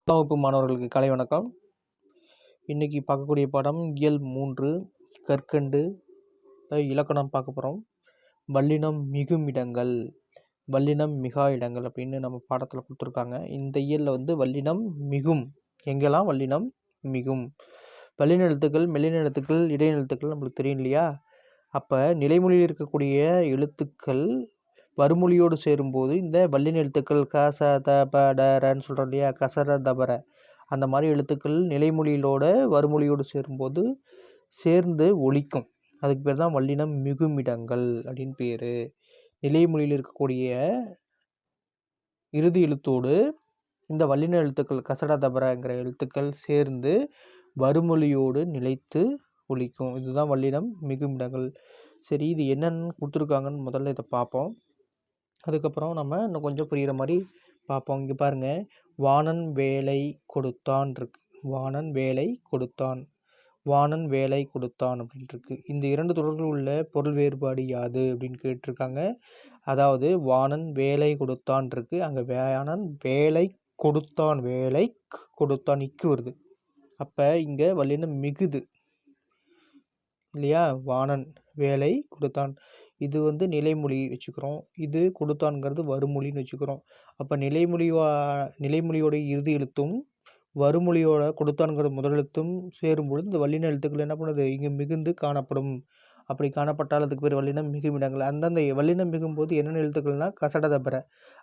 வகுப்பு மாணவர்களுக்கு கலை வணக்கம். இன்னைக்கு பார்க்கக்கூடிய பாடம் இயல் 3 கற்கண்டு இலக்கணம் பார்க்க போகிறோம். வல்லினம் மிகும் இடங்கள், வல்லினம் மிகா இடங்கள் அப்படின்னு நம்ம பாடத்தில் கொடுத்துருக்காங்க. இந்த இயலில் வல்லினம் மிகும், எங்கெல்லாம் வல்லினம் மிகும், வல்லின எழுத்துக்கள், மெல்லின எழுத்துக்கள், இடைநிறுத்துக்கள் நம்மளுக்கு தெரியும் இல்லையா? அப்போ நிலைமொழியில் இருக்கக்கூடிய எழுத்துக்கள் வறுமொழியோடு சேரும்போது இந்த வல்லின எழுத்துக்கள் க ச த ப ட ரன்னு சொல்கிறோம் இல்லையா, கசர தபர, அந்த மாதிரி எழுத்துக்கள் நிலைமொழியிலோட வறுமொழியோடு சேரும்போது சேர்ந்து ஒலிக்கும். அதுக்கு பேர் தான் வல்லினம் மிகுமிடங்கள் அப்படின்னு பேர். நிலைமொழியில் இருக்கக்கூடிய இறுதி எழுத்தோடு இந்த வல்லின எழுத்துக்கள் கசட தபரங்கிற எழுத்துக்கள் சேர்ந்து வறுமொழியோடு நிலைத்து ஒலிக்கும். இதுதான் வல்லினம் மிகுமிடங்கள். சரி, இது என்னென்னு கொடுத்துருக்காங்கன்னு முதல்ல இதை பார்ப்போம். அதுக்கப்புறம் நம்ம இன்னும் கொஞ்சம் புரிகிற மாதிரி பார்ப்போம். இங்கே பாருங்கள், வாணன் வேலை கொடுத்தான் இருக்கு, வாணன் வேலை கொடுத்தான், வாணன் வேலை கொடுத்தான் அப்படின்ட்டுருக்கு. இந்த இரண்டு தொடர்கள் உள்ள பொருள் வேறுபாடு யாது அப்படின்னு கேட்டிருக்காங்க. அதாவது வாணன் வேலை கொடுத்தான் இருக்கு, அங்கே வாணன் வேலை கொடுத்தான், வேலை கொடுத்தான் இக்கு வருது. அப்போ இங்கே வல்லினம் மிகுது இல்லையா? வாணன் வேலை கொடுத்தான், இது நிலைமொழி வச்சுக்கிறோம், இது கொடுத்தான்ங்கிறது வறுமொழின்னு வச்சுக்கிறோம். அப்போ நிலைமொழியோட இறுதி எழுத்தும் வறுமொழியோட கொடுத்தான்கிற முதல் எழுத்தும் சேரும்பொழுது இந்த வல்லின எழுத்துக்கள் என்ன பண்ணுது, இங்கே மிகுந்து காணப்படும். அப்படி காணப்பட்டால் அதுக்கு பேர் வல்லினம் மிகுமிடங்கள். அந்தந்த வல்லினம் மிகும்போது என்னென்ன எழுத்துக்கள்னா கசட தபர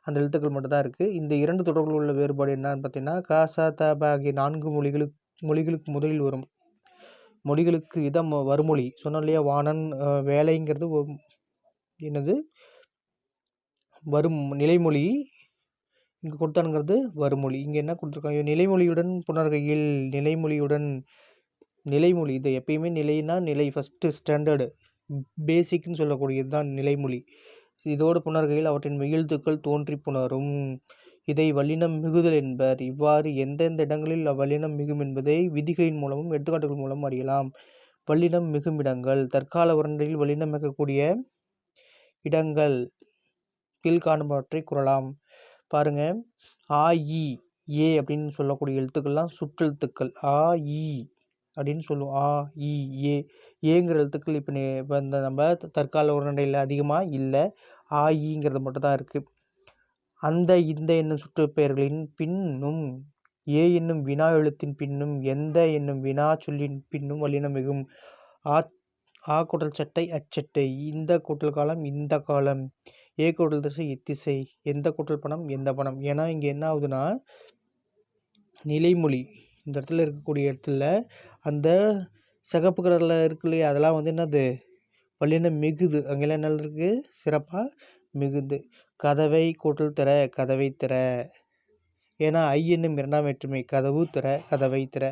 அந்த எழுத்துக்கள் மட்டும் தான் இருக்குது. இந்த இரண்டு தொடர்கள் உள்ள வேறுபாடு என்னன்னு பார்த்தீங்கன்னா, க ச த ப ஆகிய 4 மொழிகளுக்கு முதலில் வரும் மொழிகளுக்கு இதான் வறுமொழி. சொன்னோம் இல்லையா, வாணன் வேலைங்கிறது என்னது வரும் நிலைமொழி, இங்கே கொடுத்தானுங்கிறது வறுமொழி. இங்கே என்ன கொடுத்துருக்காங்க, நிலைமொழியுடன் புணர்கையில், நிலைமொழியுடன் நிலைமொழி. இது எப்பயுமே நிலைனா நிலை, ஃபஸ்ட்டு ஸ்டாண்டர்டு பேசிக்னு சொல்லக்கூடியது தான் நிலைமொழி. இதோடு புணர்கையில் அவற்றின் மெய்யெழுத்துக்கள் தோன்றி புணரும், இதை வல்லினம் மிகுதல் என்பர். இவ்வாறு எந்தெந்த இடங்களில் அவ்வல்லினம் மிகும் என்பதை விதிகளின் மூலமும் எடுத்துக்காட்டுகள் மூலம் அறியலாம். வல்லினம் மிகும் இடங்கள். தற்கால உரைநடையில் வல்லினம் மிகக்கூடிய இடங்கள் கீழ்காணுபவற்றை கூறலாம். பாருங்க, ஆ இ ஏ அப்படின்னு சொல்லக்கூடிய எழுத்துக்கள்லாம் சுற்றெழுத்துக்கள். ஆ இ அப்படின்னு சொல்லுவோம், ஆ இ ஏ. ஏங்கிற எழுத்துக்கள் இப்போ இந்த நம்ம தற்கால உரைநடையில் அதிகமாக இல்லை, ஆ இங்கிறது மட்டும் தான் இருக்குது. அந்த இந்த என்னும் சுற்றுப்பெயர்களின் பின்னும், ஏ என்னும் வினா எழுத்தின் பின்னும், எந்த என்னும் வினா சொல்லின் பின்னும் வல்லினம் மிகும். ஆ கூட்டல் சட்டை அச்சட்டை, இந்த கூட்டல் காலம் இந்த காலம், ஏ கூட்டல் திசை இத்திசை, எந்த கூட்டல் பணம் எந்த பணம். ஏன்னா இங்கே என்ன ஆகுதுன்னா, நிலைமொழி இந்த இடத்துல இருக்கக்கூடிய இடத்துல அந்த சிகப்பு கலரில் இருக்கு இல்லையா, அதெல்லாம் என்னது வல்லினம் மிகுது. அங்கெல்லாம் என்ன இருக்குது, சிறப்பாக மிகுது. கதவை கூட்டல் திற கதவை திற, ஏன்னா ஐ என்னும் இரண்டாம் வேற்றுமை, கதவு திற கதவை திற.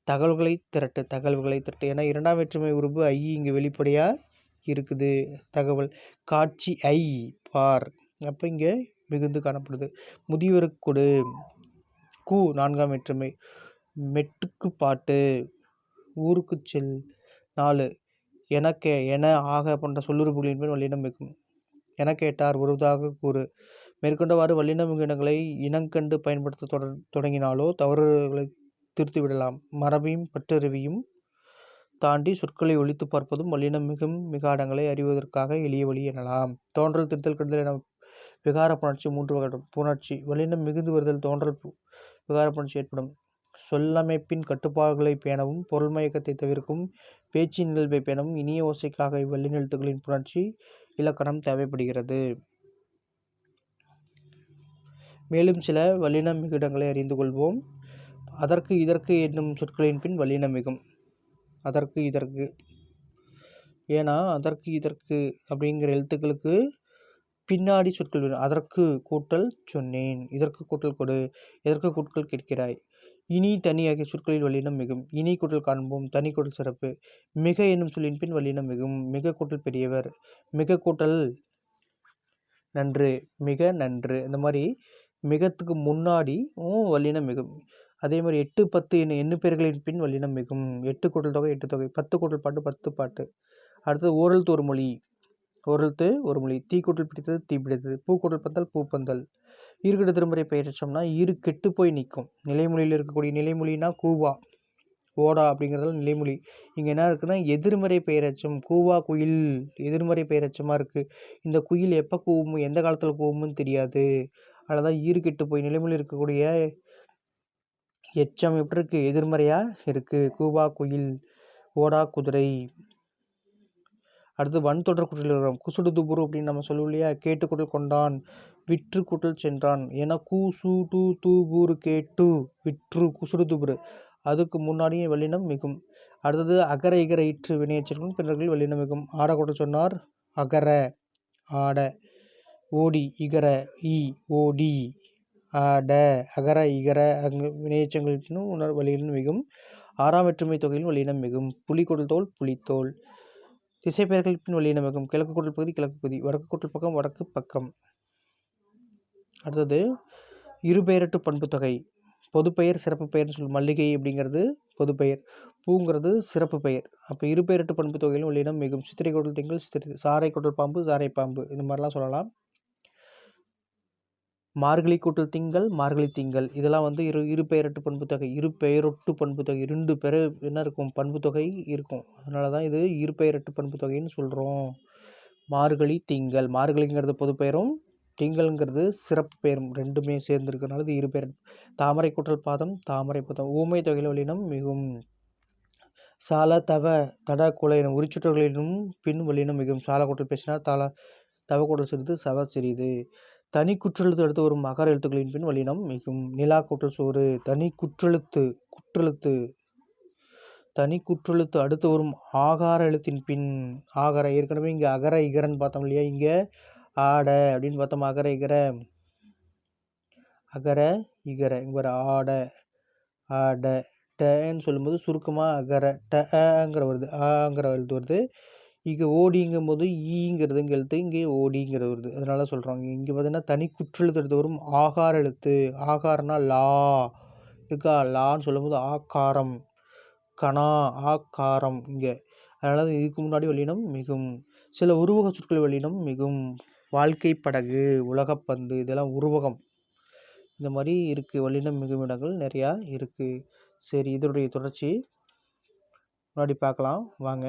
தகவல்களை திரட்டு தகவல்களை திரட்டு, ஏன்னா இரண்டாம் வேற்றுமை உருபு ஐ இங்கே வெளிப்படையாக இருக்குது. தகவல் காட்சி ஐ பார், அப்போ இங்கே மிகுந்து காணப்படுது. முதியவருக்கு கொடு, கு நான்காம் வேற்றுமை. மெட்டுக்கு பாட்டு, ஊருக்கு செல். 4 எனக்கே என ஆக போன்ற சொல்லுறுப்புகளின் மேல் வல்லினம் மிகும். என கேட்டார் உருவதாக கூறு. மேற்கொண்டவாறு வல்லினம் மிகும் இடங்களை இனங்கண்டு பயன்படுத்த தொடங்கினாலோ தவறுகளை திருத்திவிடலாம். மரபையும் பற்றறிவையும் தாண்டி சொற்களை ஒழித்து பார்ப்பதும் வல்லினம் மிகும் மிகாடங்களை அறிவதற்காக எளிய வழி எனலாம். தோன்றல் திருத்தல் கெடுதல் என விகார புணர்ச்சி 3 வகை. புணர்ச்சி வல்லினம் மிகுந்து வருதல் தோன்றல் விகார புணர்ச்சி ஏற்படும். சொல்லமைப்பின் கட்டுப்பாடுகளை பேணவும் பொருள்மயக்கத்தை தவிர்க்கும் பேச்சின் நிகழ்வை பேணவும் இனிய ஓசைக்காக இவ்வல்லின எழுத்துக்களின் புணர்ச்சி இலக்கணம் தேவைப்படுகிறது. மேலும் சில வல்லினம் மிகுடங்களை அறிந்து கொள்வோம். அதற்கு இதற்கு என்னும் சொற்களின் பின் வல்லினம் மிகும். அதற்கு இதற்கு, ஏன்னா அதற்கு இதற்கு அப்படிங்கிற எழுத்துக்களுக்கு பின்னாடி சொற்கள் வரும். அதற்கு கூட்டல் சொன்னேன், இதற்கு கூட்டல் கொடு, எதற்கு கூட்டல் கேட்கிறாய். இனி தனி ஆகிய சொற்களில் வல்லினம் மிகும். இனி கூட்டல் காண்போம், தனி கூட்டல் சிறப்பு. மிக என்னும் சொல்லின் பின் வல்லினம் மிகும். மிக கூட்டல் பெரியவர், மிக கூட்டல் நன்று, மிக நன்று. இந்த மாதிரி மிகத்துக்கு முன்னாடி வல்லினம் மிகும். அதே மாதிரி 8, 10 எண்ணு பெயர்களின் பின் வல்லினம் மிகும். 8 கூட்டல் தொகை 8 தொகை, 10 கூட்டல் பாட்டு 10 பாட்டு. அடுத்தது ஓரெழுத்து ஒரு மொழி, ஓரெழுத்து ஒரு மொழி. தீ கூட்டல் பிடித்தது தீ பிடித்தது, பூ கூட்டல் பந்தல் பூ பந்தல். ஈறுகெட்டு திருமுறை பெயரெச்சம்னா ஈறு கெட்டு போய் நிற்கும். நிலைமொழியில் இருக்கக்கூடிய நிலைமொழினா கூவா ஓடா அப்படிங்கிறதுல நிலைமொழி. இங்கே என்ன இருக்குன்னா எதிர்மறை பெயரெச்சம். கூவா குயில் எதிர்மறை பெயரெச்சமாக இருக்குது. இந்த குயில் எப்போ கூவும் எந்த காலத்தில் கூவும்னு தெரியாது. அதில் தான் ஈறு கெட்டு போய் நிலைமொழி இருக்கக்கூடிய எச்சம் எப்படி இருக்குது எதிர்மறையாக இருக்குது. கூவா குயில் ஓடா குதிரை. அடுத்து வன் தொடர் கூட்டல் குசுடு துபுரு அப்படின்னு நம்ம சொல்லுவோம் இல்லையா. கேட்டு கூட்டல் கொண்டான், விற்று கூட்டல் சென்றான். ஏன்னா கூ சு டு தூபூரு கேட்டு விற்று குசுடு துபுரு. அதுக்கு முன்னாடியே வல்லினம் மிகும். அடுத்தது அகர இகர இற்று வினையச்சர்களும் பின்னர்கள் வல்லினம் மிகும். ஆட கூட்டல் சொன்னார் அகர ஆட. ஓடி இகர இ ஓடி ஆட. அகர இகர அங்கு வினையச்சங்களுக்கும் உணர் வல்லினம் மிகும். ஆறாம் வெற்றுமை தொகையில் வல்லினம் மிகும். புலி கூட்டல் தோல் புலித்தோல். திசைப்பெயர்கள் பின் வல்லினம் மிகும். கிழக்கு கூட்டல் பகுதி கிழக்கு பகுதி, வடக்கு கூட்டல் பக்கம் வடக்கு பக்கம். அடுத்தது இருபெயரட்டு பண்பு தொகை. பொதுப்பெயர் சிறப்பு பெயர்னு சொல்லி மல்லிகை அப்படிங்கிறது பொதுப்பெயர், பூங்கிறது சிறப்பு பெயர். அப்போ இருபெயரட்டு பண்பு தொகையிலும் வல்லினம் மிகும். சித்திரை கூட்டல் திங்கள் சித்திரை, சாறை கூட்டல் பாம்பு சாறை பாம்பு, இந்த மாதிரிலாம் சொல்லலாம். மார்கழி கூட்டல் திங்கள் மார்கழி திங்கள், இதெல்லாம் வந்து இருபெயரட்டு பண்பு தொகை. இருபெயரொட்டு பண்பு தொகை, 2 பேர் என்ன இருக்கும் பண்பு தொகை இருக்கும். அதனால தான் இது இருபெயரட்டு பண்பு தொகைன்னு சொல்கிறோம். மார்கழி திங்கள், மார்கழிங்கிறது பொதுப்பெயரும் திங்கள்ங்கிறது சிறப்பு பெயரும் ரெண்டுமே சேர்ந்துருக்கிறனால இது இருபெயர். தாமரை கூட்டல் பாதம் தாமரை பாதம். ஊமை தொகையில் வல்லினம் மிகும். சால தவ தட குலை எனும் உரிச்சுற்றர்களினும் பின் வல்லினம் மிகும். சால கூட்டல் பேசினா தவ கூட்டல் சிறிது சவ சிறிது. தனி குற்றெழுத்து அடுத்து வரும் மகர எழுத்துக்களின் பின் வல்லினம் மிகும். நிலா கூட்டல் சோறு தனி குற்றெழுத்து தனி குற்றெழுத்து அடுத்து வரும் ஆகார எழுத்தின் பின் ஆகார. ஏற்கனவே இங்கே அகர இகரன்னு பார்த்தோம் இல்லையா. இங்கே ஆட அப்படின்னு பார்த்தோம். அகர இகர இங்கே ஒரு ஆட ஆட. டன்னு சொல்லும்போது சுருக்கமாக அகர டங்கிற வருது, ஆங்கிற எழுத்து வருது. இங்கே ஓடிங்கும் போது ஈங்கிறது இங்கே எழுத்து, இங்கே ஓடிங்கிறது வருது. அதனால சொல்கிறாங்க. இங்கே பார்த்தீங்கன்னா தனி குற்றெழுத்து எடுத்து வரும் ஆகார எழுத்து. ஆகாரனா லா இருக்கா, லான்னு சொல்லும்போது ஆக்காரம், கணா ஆக்காரம் இங்கே. அதனால இதுக்கு முன்னாடி வல்லினம் மிகும். சில உருவக சொற்கள் வல்லினம் மிகும். வாழ்க்கை படகு, உலகப்பந்து, இதெல்லாம் உருவகம். இந்த மாதிரி இருக்குது. வல்லினம் மிகும் இடங்கள் நிறையா இருக்குது. சரி, இதனுடைய தொடர்ச்சி முன்னாடி பார்க்கலாம் வாங்க.